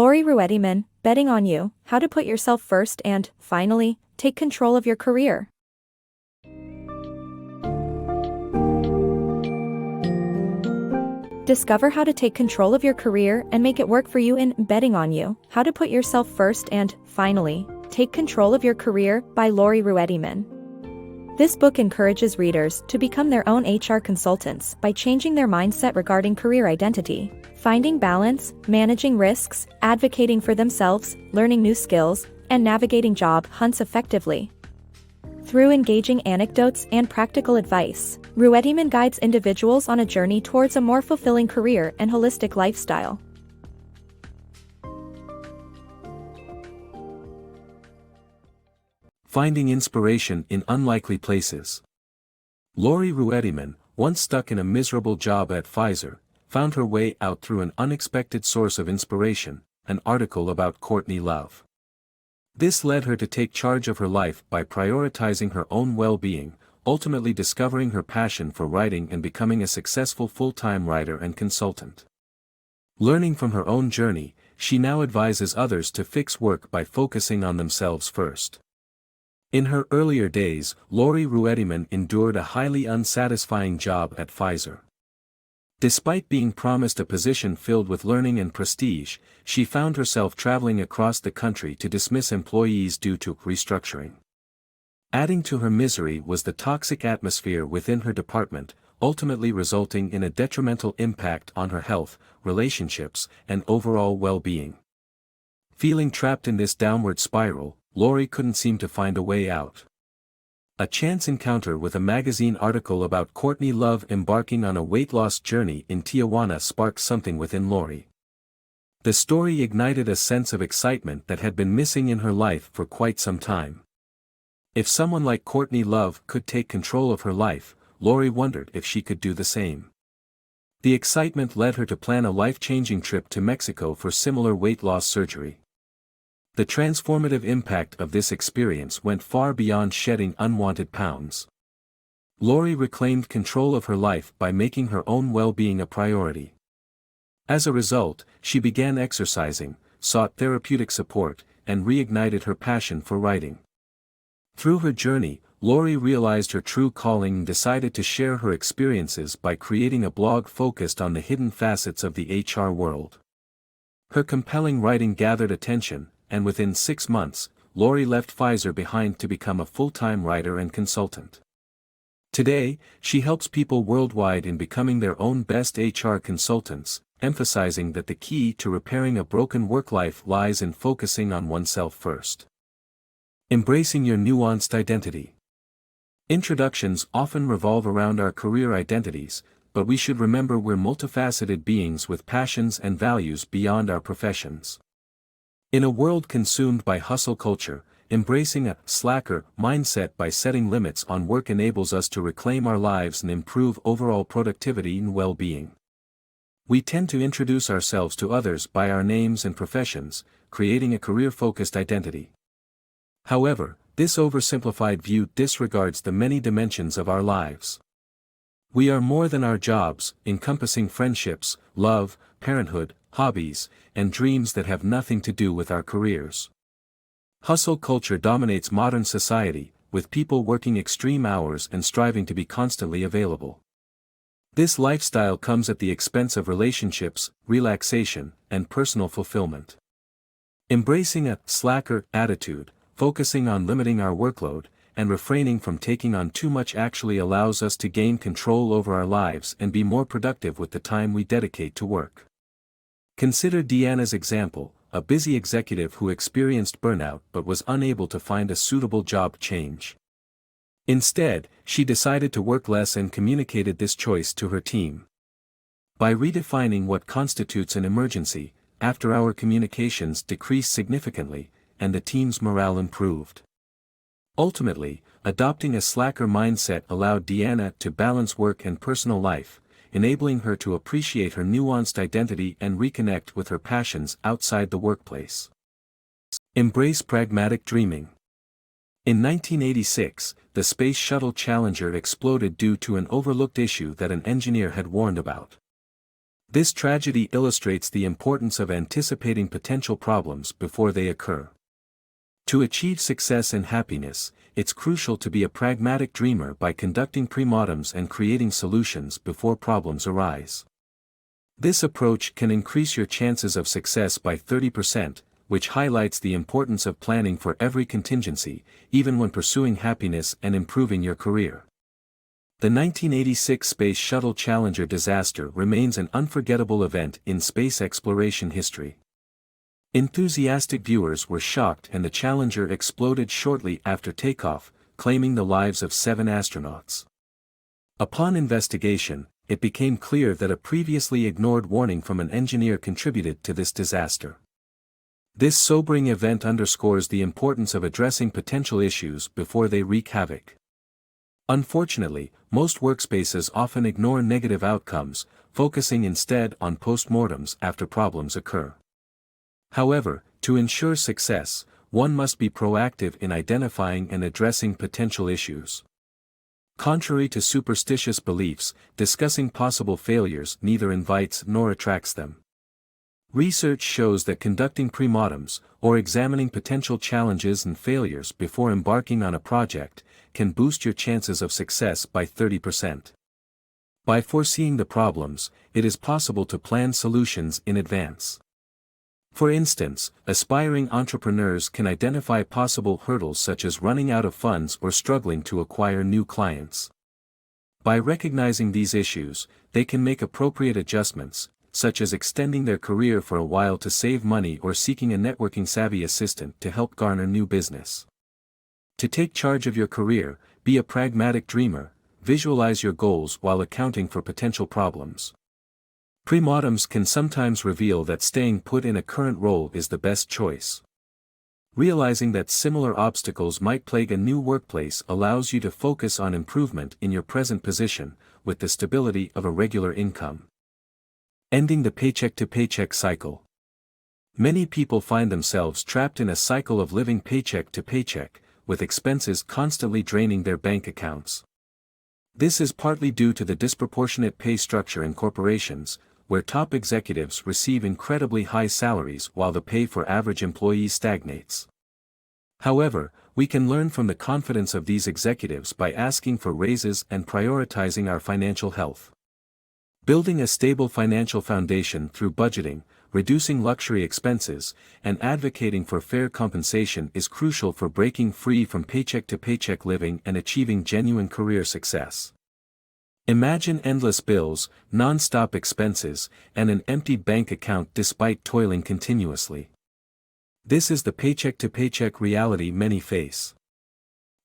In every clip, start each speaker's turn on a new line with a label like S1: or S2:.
S1: Laurie Ruettimann, Betting on You, How to Put Yourself First and, finally, Take Control of Your Career. Discover how to take control of your career and make it work for you in Betting on You, How to Put Yourself First and, finally, Take Control of Your Career by Laurie Ruettimann. This book encourages readers to become their own HR consultants by changing their mindset regarding career identity, finding balance, managing risks, advocating for themselves, learning new skills, and navigating job hunts effectively. Through engaging anecdotes and practical advice, Ruettimann guides individuals on a journey towards a more fulfilling career and holistic lifestyle.
S2: Finding inspiration in unlikely places. Laurie Ruettimann, once stuck in a miserable job at Pfizer, found her way out through an unexpected source of inspiration, an article about Courtney Love. This led her to take charge of her life by prioritizing her own well-being, ultimately discovering her passion for writing and becoming a successful full-time writer and consultant. Learning from her own journey, she now advises others to fix work by focusing on themselves first. In her earlier days, Laurie Ruettimann endured a highly unsatisfying job at Pfizer. Despite being promised a position filled with learning and prestige, she found herself traveling across the country to dismiss employees due to restructuring. Adding to her misery was the toxic atmosphere within her department, ultimately resulting in a detrimental impact on her health, relationships, and overall well-being. Feeling trapped in this downward spiral, Laurie couldn't seem to find a way out. A chance encounter with a magazine article about Courtney Love embarking on a weight loss journey in Tijuana sparked something within Laurie. The story ignited a sense of excitement that had been missing in her life for quite some time. If someone like Courtney Love could take control of her life, Laurie wondered if she could do the same. The excitement led her to plan a life-changing trip to Mexico for similar weight loss surgery. The transformative impact of this experience went far beyond shedding unwanted pounds. Laurie reclaimed control of her life by making her own well-being a priority. As a result, she began exercising, sought therapeutic support, and reignited her passion for writing. Through her journey, Laurie realized her true calling and decided to share her experiences by creating a blog focused on the hidden facets of the HR world. Her compelling writing gathered attention, and within 6 months, Laurie left Pfizer behind to become a full-time writer and consultant. Today, she helps people worldwide in becoming their own best HR consultants, emphasizing that the key to repairing a broken work life lies in focusing on oneself first. Embracing your nuanced identity. Introductions often revolve around our career identities, but we should remember we're multifaceted beings with passions and values beyond our professions. In a world consumed by hustle culture, embracing a slacker mindset by setting limits on work enables us to reclaim our lives and improve overall productivity and well-being. We tend to introduce ourselves to others by our names and professions, creating a career-focused identity. However, this oversimplified view disregards the many dimensions of our lives. We are more than our jobs, encompassing friendships, love, parenthood, hobbies, and dreams that have nothing to do with our careers. Hustle culture dominates modern society, with people working extreme hours and striving to be constantly available. This lifestyle comes at the expense of relationships, relaxation, and personal fulfillment. Embracing a slacker attitude, focusing on limiting our workload, and refraining from taking on too much actually allows us to gain control over our lives and be more productive with the time we dedicate to work. Consider Deanna's example, a busy executive who experienced burnout but was unable to find a suitable job change. Instead, she decided to work less and communicated this choice to her team. By redefining what constitutes an emergency, after-hour communications decreased significantly, and the team's morale improved. Ultimately, adopting a slacker mindset allowed Deanna to balance work and personal life, enabling her to appreciate her nuanced identity and reconnect with her passions outside the workplace. Embrace pragmatic dreaming. In 1986, the Space Shuttle Challenger exploded due to an overlooked issue that an engineer had warned about. This tragedy illustrates the importance of anticipating potential problems before they occur. To achieve success and happiness, it's crucial to be a pragmatic dreamer by conducting pre-mortems and creating solutions before problems arise. This approach can increase your chances of success by 30%, which highlights the importance of planning for every contingency, even when pursuing happiness and improving your career. The 1986 Space Shuttle Challenger disaster remains an unforgettable event in space exploration history. Enthusiastic viewers were shocked and the Challenger exploded shortly after takeoff, claiming the lives of 7 astronauts. Upon investigation, it became clear that a previously ignored warning from an engineer contributed to this disaster. This sobering event underscores the importance of addressing potential issues before they wreak havoc. Unfortunately, most workspaces often ignore negative outcomes, focusing instead on postmortems after problems occur. However, to ensure success, one must be proactive in identifying and addressing potential issues. Contrary to superstitious beliefs, discussing possible failures neither invites nor attracts them. Research shows that conducting pre-mortems, or examining potential challenges and failures before embarking on a project, can boost your chances of success by 30%. By foreseeing the problems, it is possible to plan solutions in advance. For instance, aspiring entrepreneurs can identify possible hurdles such as running out of funds or struggling to acquire new clients. By recognizing these issues, they can make appropriate adjustments, such as extending their career for a while to save money or seeking a networking-savvy assistant to help garner new business. To take charge of your career, be a pragmatic dreamer, visualize your goals while accounting for potential problems. Pre-mortems can sometimes reveal that staying put in a current role is the best choice. Realizing that similar obstacles might plague a new workplace allows you to focus on improvement in your present position, with the stability of a regular income. Ending the paycheck-to-paycheck cycle. Many people find themselves trapped in a cycle of living paycheck to paycheck, with expenses constantly draining their bank accounts. This is partly due to the disproportionate pay structure in corporations, where top executives receive incredibly high salaries while the pay for average employees stagnates. However, we can learn from the confidence of these executives by asking for raises and prioritizing our financial health. Building a stable financial foundation through budgeting, reducing luxury expenses, and advocating for fair compensation is crucial for breaking free from paycheck-to-paycheck living and achieving genuine career success. Imagine endless bills, non-stop expenses, and an empty bank account despite toiling continuously. This is the paycheck-to-paycheck reality many face.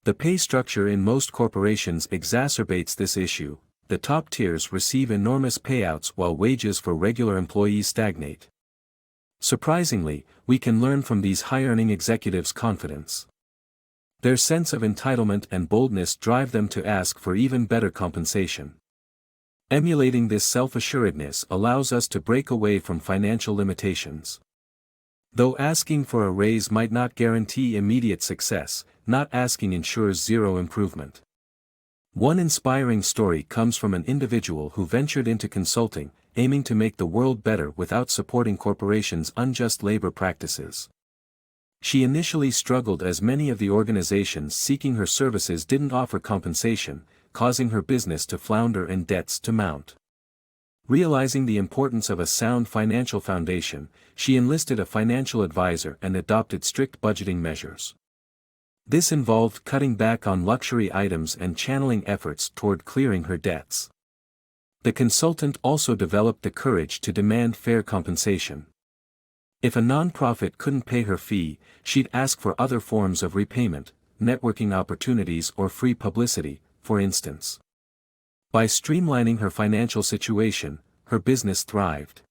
S2: The pay structure in most corporations exacerbates this issue. The top tiers receive enormous payouts while wages for regular employees stagnate. Surprisingly, we can learn from these high-earning executives' confidence. Their sense of entitlement and boldness drive them to ask for even better compensation. Emulating this self-assuredness allows us to break away from financial limitations. Though asking for a raise might not guarantee immediate success, not asking ensures zero improvement. One inspiring story comes from an individual who ventured into consulting, aiming to make the world better without supporting corporations' unjust labor practices. She initially struggled as many of the organizations seeking her services didn't offer compensation, causing her business to flounder and debts to mount. Realizing the importance of a sound financial foundation, she enlisted a financial advisor and adopted strict budgeting measures. This involved cutting back on luxury items and channeling efforts toward clearing her debts. The consultant also developed the courage to demand fair compensation. If a nonprofit couldn't pay her fee, she'd ask for other forms of repayment, networking opportunities or free publicity, for instance. By streamlining her financial situation, her business thrived.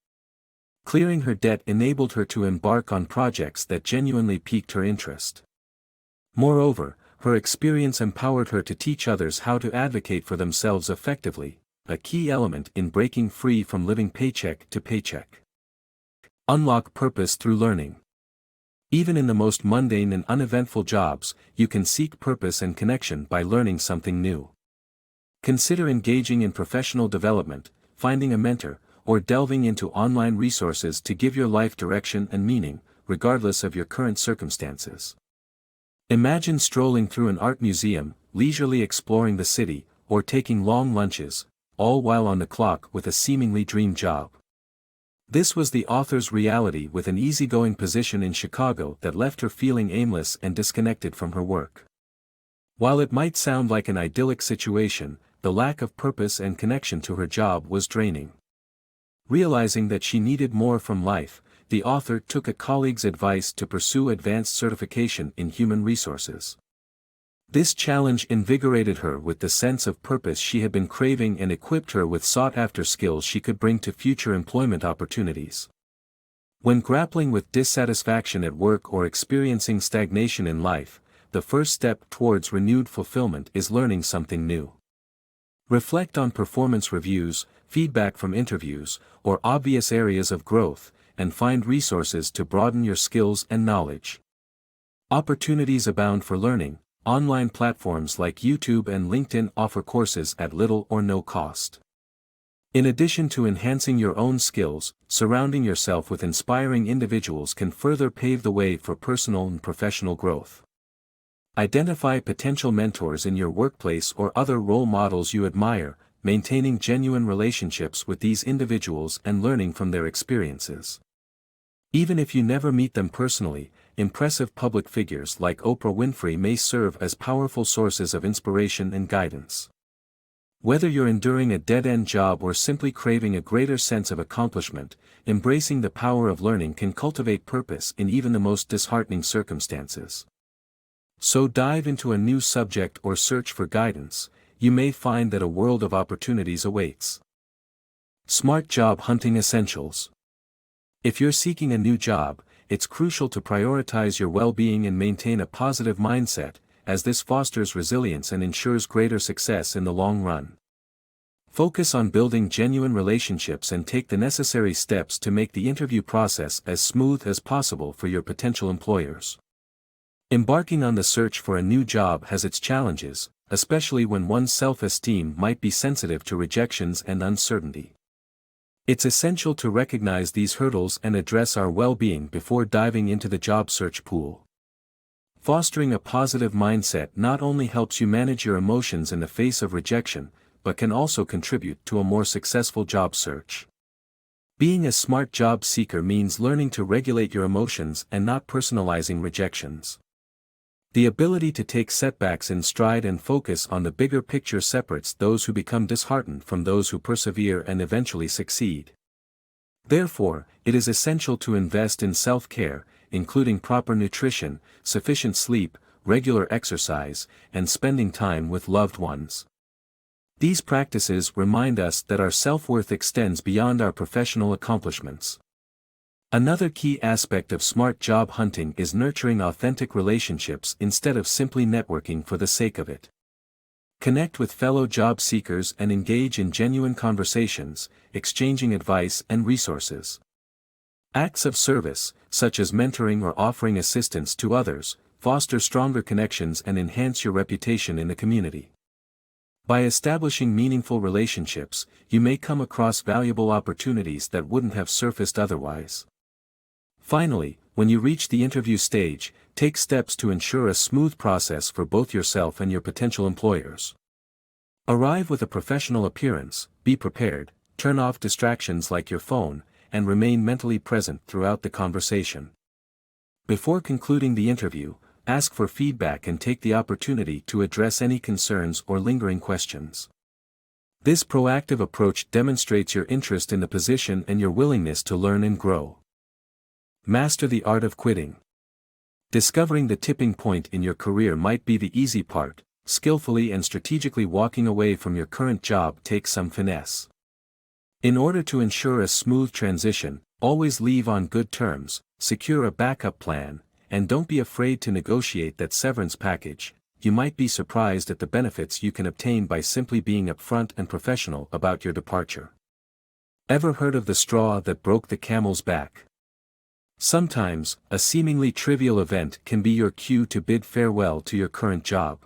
S2: Clearing her debt enabled her to embark on projects that genuinely piqued her interest. Moreover, her experience empowered her to teach others how to advocate for themselves effectively, a key element in breaking free from living paycheck to paycheck. Unlock purpose through learning. Even in the most mundane and uneventful jobs, you can seek purpose and connection by learning something new. Consider engaging in professional development, finding a mentor, or delving into online resources to give your life direction and meaning, regardless of your current circumstances. Imagine strolling through an art museum, leisurely exploring the city, or taking long lunches, all while on the clock with a seemingly dream job. This was the author's reality with an easygoing position in Chicago that left her feeling aimless and disconnected from her work. While it might sound like an idyllic situation, the lack of purpose and connection to her job was draining. Realizing that she needed more from life, the author took a colleague's advice to pursue advanced certification in human resources. This challenge invigorated her with the sense of purpose she had been craving and equipped her with sought-after skills she could bring to future employment opportunities. When grappling with dissatisfaction at work or experiencing stagnation in life, the first step towards renewed fulfillment is learning something new. Reflect on performance reviews, feedback from interviews, or obvious areas of growth, and find resources to broaden your skills and knowledge. Opportunities abound for learning. Online platforms like YouTube and LinkedIn offer courses at little or no cost. In addition to enhancing your own skills, surrounding yourself with inspiring individuals can further pave the way for personal and professional growth. Identify potential mentors in your workplace or other role models you admire, maintaining genuine relationships with these individuals and learning from their experiences. Even if you never meet them personally, impressive public figures like Oprah Winfrey may serve as powerful sources of inspiration and guidance. Whether you're enduring a dead-end job or simply craving a greater sense of accomplishment, embracing the power of learning can cultivate purpose in even the most disheartening circumstances. So dive into a new subject or search for guidance. You may find that a world of opportunities awaits. Smart Job Hunting Essentials. If you're seeking a new job, it's crucial to prioritize your well-being and maintain a positive mindset, as this fosters resilience and ensures greater success in the long run. Focus on building genuine relationships and take the necessary steps to make the interview process as smooth as possible for your potential employers. Embarking on the search for a new job has its challenges, especially when one's self-esteem might be sensitive to rejections and uncertainty. It's essential to recognize these hurdles and address our well-being before diving into the job search pool. Fostering a positive mindset not only helps you manage your emotions in the face of rejection, but can also contribute to a more successful job search. Being a smart job seeker means learning to regulate your emotions and not personalizing rejections. The ability to take setbacks in stride and focus on the bigger picture separates those who become disheartened from those who persevere and eventually succeed. Therefore, it is essential to invest in self-care, including proper nutrition, sufficient sleep, regular exercise, and spending time with loved ones. These practices remind us that our self-worth extends beyond our professional accomplishments. Another key aspect of smart job hunting is nurturing authentic relationships instead of simply networking for the sake of it. Connect with fellow job seekers and engage in genuine conversations, exchanging advice and resources. Acts of service, such as mentoring or offering assistance to others, foster stronger connections and enhance your reputation in the community. By establishing meaningful relationships, you may come across valuable opportunities that wouldn't have surfaced otherwise. Finally, when you reach the interview stage, take steps to ensure a smooth process for both yourself and your potential employers. Arrive with a professional appearance, be prepared, turn off distractions like your phone, and remain mentally present throughout the conversation. Before concluding the interview, ask for feedback and take the opportunity to address any concerns or lingering questions. This proactive approach demonstrates your interest in the position and your willingness to learn and grow. Master the art of quitting. Discovering the tipping point in your career might be the easy part. Skillfully and strategically walking away from your current job takes some finesse. In order to ensure a smooth transition, always leave on good terms, secure a backup plan, and don't be afraid to negotiate that severance package. You might be surprised at the benefits you can obtain by simply being upfront and professional about your departure. Ever heard of the straw that broke the camel's back? Sometimes, a seemingly trivial event can be your cue to bid farewell to your current job.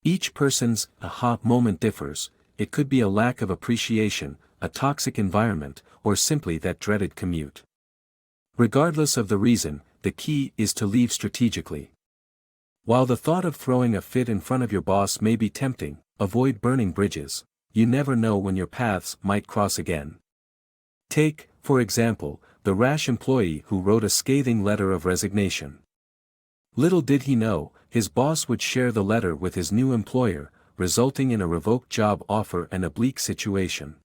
S2: Each person's aha moment differs. It could be a lack of appreciation, a toxic environment, or simply that dreaded commute. Regardless of the reason, the key is to leave strategically. While the thought of throwing a fit in front of your boss may be tempting, avoid burning bridges. You never know when your paths might cross again. Take, for example, the rash employee who wrote a scathing letter of resignation. Little did he know, his boss would share the letter with his new employer, resulting in a revoked job offer and a bleak situation.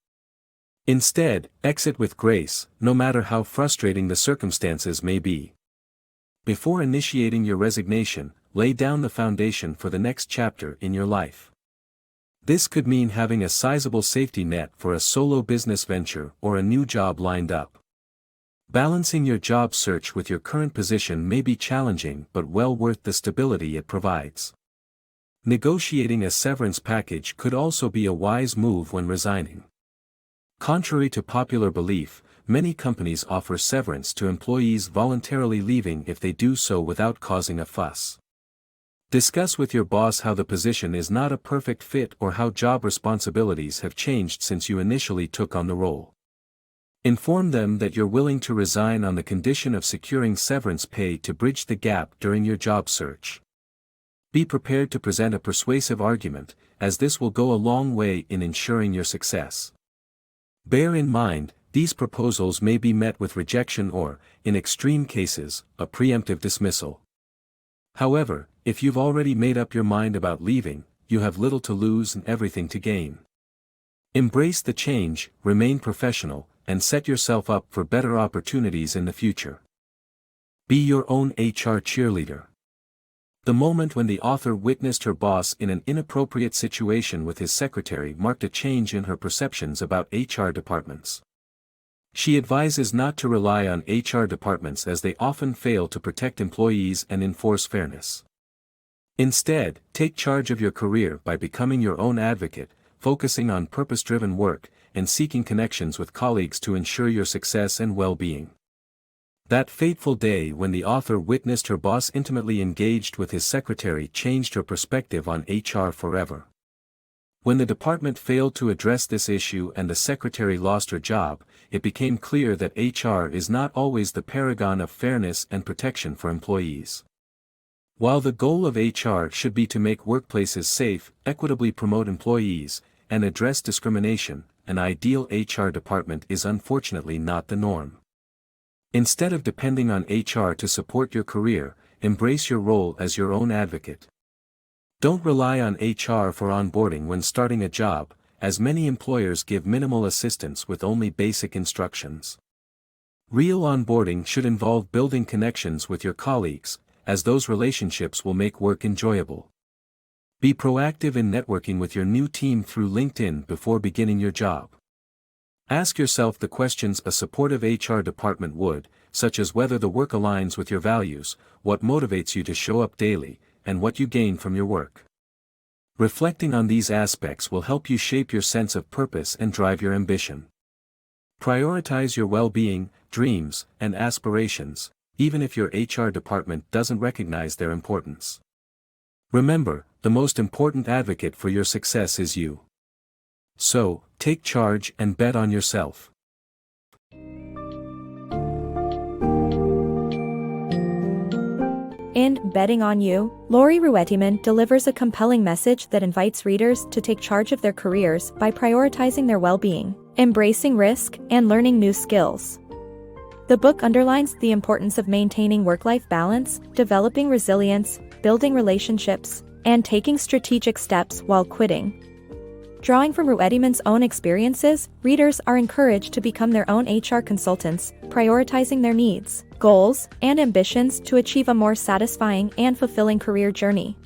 S2: Instead, exit with grace, no matter how frustrating the circumstances may be. Before initiating your resignation, lay down the foundation for the next chapter in your life. This could mean having a sizable safety net for a solo business venture or a new job lined up. Balancing your job search with your current position may be challenging but well worth the stability it provides. Negotiating a severance package could also be a wise move when resigning. Contrary to popular belief, many companies offer severance to employees voluntarily leaving if they do so without causing a fuss. Discuss with your boss how the position is not a perfect fit or how job responsibilities have changed since you initially took on the role. Inform them that you're willing to resign on the condition of securing severance pay to bridge the gap during your job search. Be prepared to present a persuasive argument, as this will go a long way in ensuring your success. Bear in mind, these proposals may be met with rejection or, in extreme cases, a preemptive dismissal. However, if you've already made up your mind about leaving, you have little to lose and everything to gain. Embrace the change, remain professional, and set yourself up for better opportunities in the future. Be your own HR cheerleader. The moment when the author witnessed her boss in an inappropriate situation with his secretary marked a change in her perceptions about HR departments. She advises not to rely on HR departments as they often fail to protect employees and enforce fairness. Instead, take charge of your career by becoming your own advocate, focusing on purpose-driven work, and seeking connections with colleagues to ensure your success and well-being. That fateful day when the author witnessed her boss intimately engaged with his secretary changed her perspective on HR forever. When the department failed to address this issue and the secretary lost her job, it became clear that HR is not always the paragon of fairness and protection for employees. While the goal of HR should be to make workplaces safe, equitably promote employees, and address discrimination, an ideal HR department is unfortunately not the norm. Instead of depending on HR to support your career, embrace your role as your own advocate. Don't rely on HR for onboarding when starting a job, as many employers give minimal assistance with only basic instructions. Real onboarding should involve building connections with your colleagues, as those relationships will make work enjoyable. Be proactive in networking with your new team through LinkedIn before beginning your job. Ask yourself the questions a supportive HR department would, such as whether the work aligns with your values, what motivates you to show up daily, and what you gain from your work. Reflecting on these aspects will help you shape your sense of purpose and drive your ambition. Prioritize your well-being, dreams, and aspirations, even if your HR department doesn't recognize their importance. Remember, the most important advocate for your success is you. So, take charge and bet on yourself.
S1: In Betting on You, Laurie Ruettimann delivers a compelling message that invites readers to take charge of their careers by prioritizing their well-being, embracing risk, and learning new skills. The book underlines the importance of maintaining work-life balance, developing resilience, building relationships, and taking strategic steps while quitting. Drawing from Ruettimann's own experiences, readers are encouraged to become their own HR consultants, prioritizing their needs, goals, and ambitions to achieve a more satisfying and fulfilling career journey.